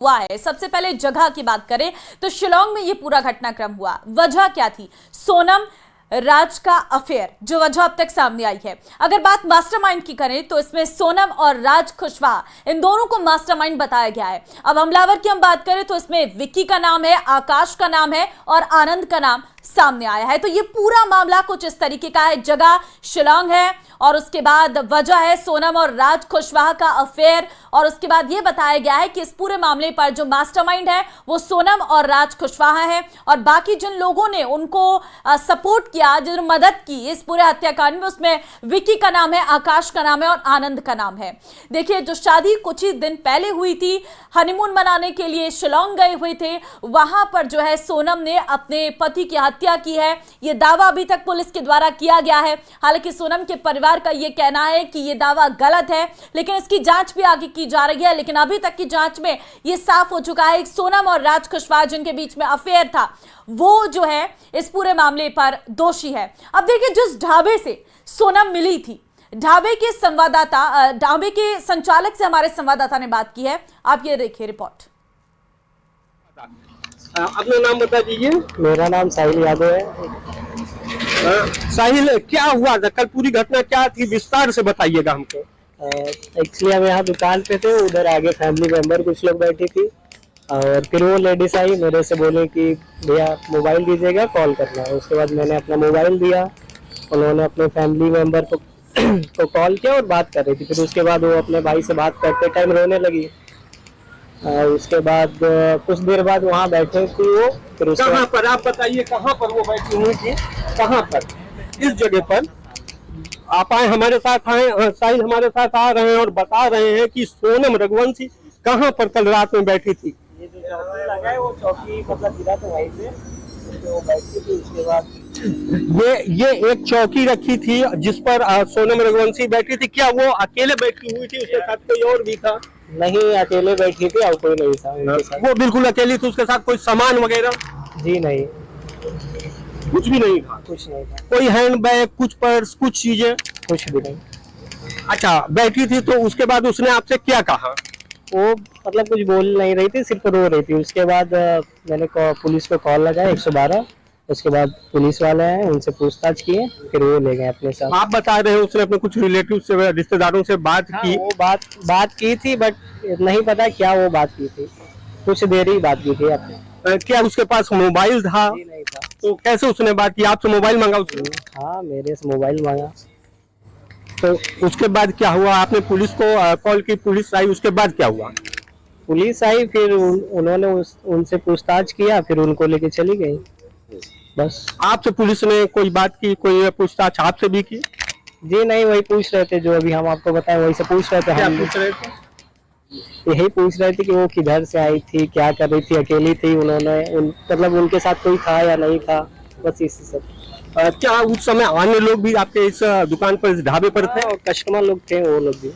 हुआ है। सबसे पहले जगह की बात करें तो शिलांग में ये पूरा घटनाक्रम हुआ। वजह क्या थी? सोनम राज का अफेयर, जो वजह अब तक सामने आई है। अगर बात मास्टरमाइंड की करें तो इसमें सोनम और राज कुशवाहा, इन दोनों को मास्टरमाइंड बताया गया है। अब हमलावर की हम बात करें तो इसमें विक्की का नाम है, आकाश का नाम है और आनंद का नाम सामने आया है। तो ये पूरा मामला कुछ इस तरीके का है। जगह शिलांग है और उसके बाद वजह है सोनम और राज कुशवाहा का अफेयर, और उसके बाद ये बताया गया है कि इस पूरे मामले पर जो मास्टरमाइंड है वो सोनम और राज कुशवाहा है, और बाकी जिन लोगों ने उनको सपोर्ट किया, जिन्होंने मदद की इस पूरे हत्याकांड में, उसमें विक्की का नाम है, आकाश का नाम है और आनंद का नाम है। देखिए, जो शादी कुछ ही दिन पहले हुई थी, हनीमून मनाने के लिए शिलांग गए हुए थे, वहां पर जो है सोनम ने अपने पति की हत्या की है। यह दावा अभी तक पुलिस के द्वारा किया गया है। हालांकि सोनम के परिवार का यह कहना है कि यह दावा गलत है, लेकिन इसकी जांच भी आगे की जा रही है। लेकिन अभी तक की जांच में यह साफ हो चुका है, सोनम और राज कुशवाहा जिनके बीच में अफेयर था, वो जो है इस पूरे मामले पर दोषी है। अब देखिए, जिस ढाबे से सोनम मिली थी, ढाबे के संवाददाता, ढाबे के संचालक से हमारे संवाददाता ने बात की है। आप ये देखिए रिपोर्ट। अपना नाम बता दीजिए। मेरा नाम साहिल यादव है। साहिल, क्या हुआ था कल? पूरी घटना क्या थी, विस्तार से बताइएगा हमको। एक्चुअली हम यहाँ दुकान पे थे, उधर आगे फैमिली मेंबर कुछ लोग बैठी थी, और फिर वो लेडीज आई, मेरे से बोले कि भैया मोबाइल दीजिएगा, कॉल करना है। उसके बाद मैंने अपना मोबाइल दिया, उन्होंने अपने फैमिली मेंबर को को कॉल किया और बात कर रही थी। फिर उसके बाद वो अपने भाई से बात करते टाइम रोने लगी। उसके बाद कुछ देर बाद वहाँ बैठे थी वो। फिर कहाँ पर, आप बताइए कहाँ पर वो बैठी हुई थी? कहाँ पर? इस जगह पर आप आए, हमारे साथ आए, साहिल हमारे साथ आ रहे हैं और बता रहे हैं कि सोनम रघुवंशी कहाँ पर कल रात में बैठी थी। ये जो चौकी लगा है, वो चौकी मतलब गिरा था वहीं पे, तो वो बैठी थी। उसके बाद ये एक चौकी रखी थी जिस पर सोनम रघुवंशी बैठी थी। क्या वो अकेले बैठी हुई थी, उसके साथ कोई और भी था? नहीं, अकेले बैठी थी और कोई नहीं था उनके साथ। वो बिल्कुल अकेली थी, उसके साथ कोई सामान वगैरह? जी नहीं, कुछ भी नहीं था। कुछ नहीं था। कोई हैंड बैग, कुछ पर्स, कुछ चीजें? कुछ भी नहीं। अच्छा, बैठी थी तो उसके बाद उसने आपसे क्या कहा? वो मतलब कुछ बोल नहीं रही थी, सिर्फ रो रही थी। उसके बाद मैंने पुलिस को कॉल लगाया 112। उसके बाद पुलिस वाले आए, उनसे पूछताछ किए, फिर वो ले गए अपने साथ। आप बता रहे हैं उसने अपने कुछ रिलेटिव से, रिश्तेदारों से बात की? वो बात की थी, बट नहीं पता क्या वो बात की थी। कुछ देर ही बात की थी आपने। क्या उसके पास मोबाइल था? जी नहीं था। तो कैसे उसने बात की? आपसे मोबाइल मांगा उसने? हाँ, मेरे से मोबाइल मांगा। तो उसके बाद क्या हुआ? आपने पुलिस को कॉल की, पुलिस आई, उसके बाद क्या हुआ? पुलिस आई, फिर उन्होंने उनसे पूछताछ किया, फिर उनको लेके चली गई, बस। आपसे पुलिस ने कोई बात की, कोई पूछताछ आपसे भी की? जी नहीं, वही पूछ रहे थे जो अभी हम आपको बताएं, वही से पूछ रहे थे। क्या हम पूछ रहे थे? यही पूछ रहे थे कि वो किधर से आई थी, क्या कर रही थी, अकेली थी, मतलब उनके साथ कोई था या नहीं था, बस इसी सब। क्या उस समय अन्य लोग भी आपके इस दुकान पर, इस ढाबे पर थे? और कस्टमर लोग थे, वो लोग भी।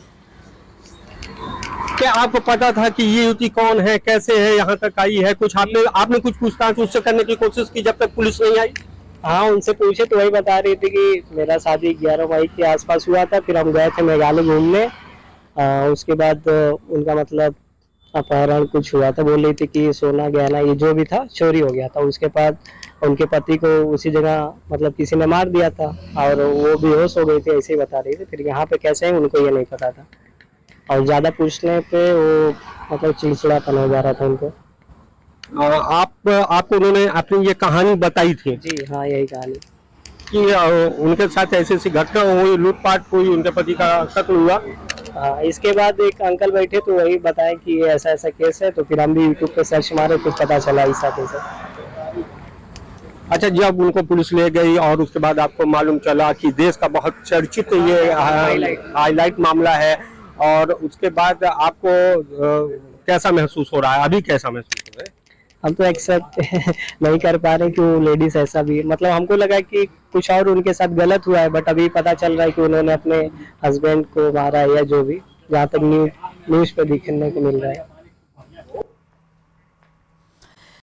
क्या आपको पता था कि ये युवती कौन है, कैसे है, यहाँ तक आई है? कुछ आपने कुछ पूछताछ उससे करने की कोशिश की जब तक पुलिस नहीं आई? हाँ, उनसे पूछे तो वही बता रही थी कि मेरा शादी 11 मई के आसपास हुआ था, फिर हम गए थे मेघालय घूमने। उसके बाद उनका मतलब अपहरण कुछ हुआ था। बोल रही थी कि सोना गहना ये जो भी था चोरी हो गया था। उसके बाद उनके पति को उसी जगह मतलब किसी ने मार दिया था, और वो बेहोश हो गई थी, ऐसे ही बता रही थी। फिर यहाँ पे कैसे है उनको ये नहीं पता था, और ज्यादा पूछने पे वो मतलब चिड़चिड़ापन हो जा रहा था उनको। आपको उन्होंने अपनी ये कहानी बताई थी? जी हाँ, यही कहानी कि उनके साथ ऐसी ऐसी घटना हुई, लूटपाट हुई, उनके पति का कत्ल हुआ। हाँ, इसके बाद एक अंकल बैठे तो वही बताया कि ये ऐसा ऐसा केस है। तो फिर हम भी यूट्यूब पे सर्च मारे तो पता चला ऐसा केस है। अच्छा, जब उनको पुलिस ले गई और उसके बाद आपको मालूम चला कि देश का बहुत चर्चित ये हाईलाइट मामला है, और उसके बाद आपको कैसा महसूस हो रहा है? अभी कैसा महसूस हो रहा है? हम तो एक्सेप्ट नहीं कर पा रहे कि वो लेडीज ऐसा भी, मतलब हमको लगा कि कुछ और उनके साथ गलत हुआ है, बट अभी पता चल रहा है कि उन्होंने अपने हस्बैंड को मारा है, या जो भी, जहाँ तक न्यूज पे दिखने को मिल रहा है।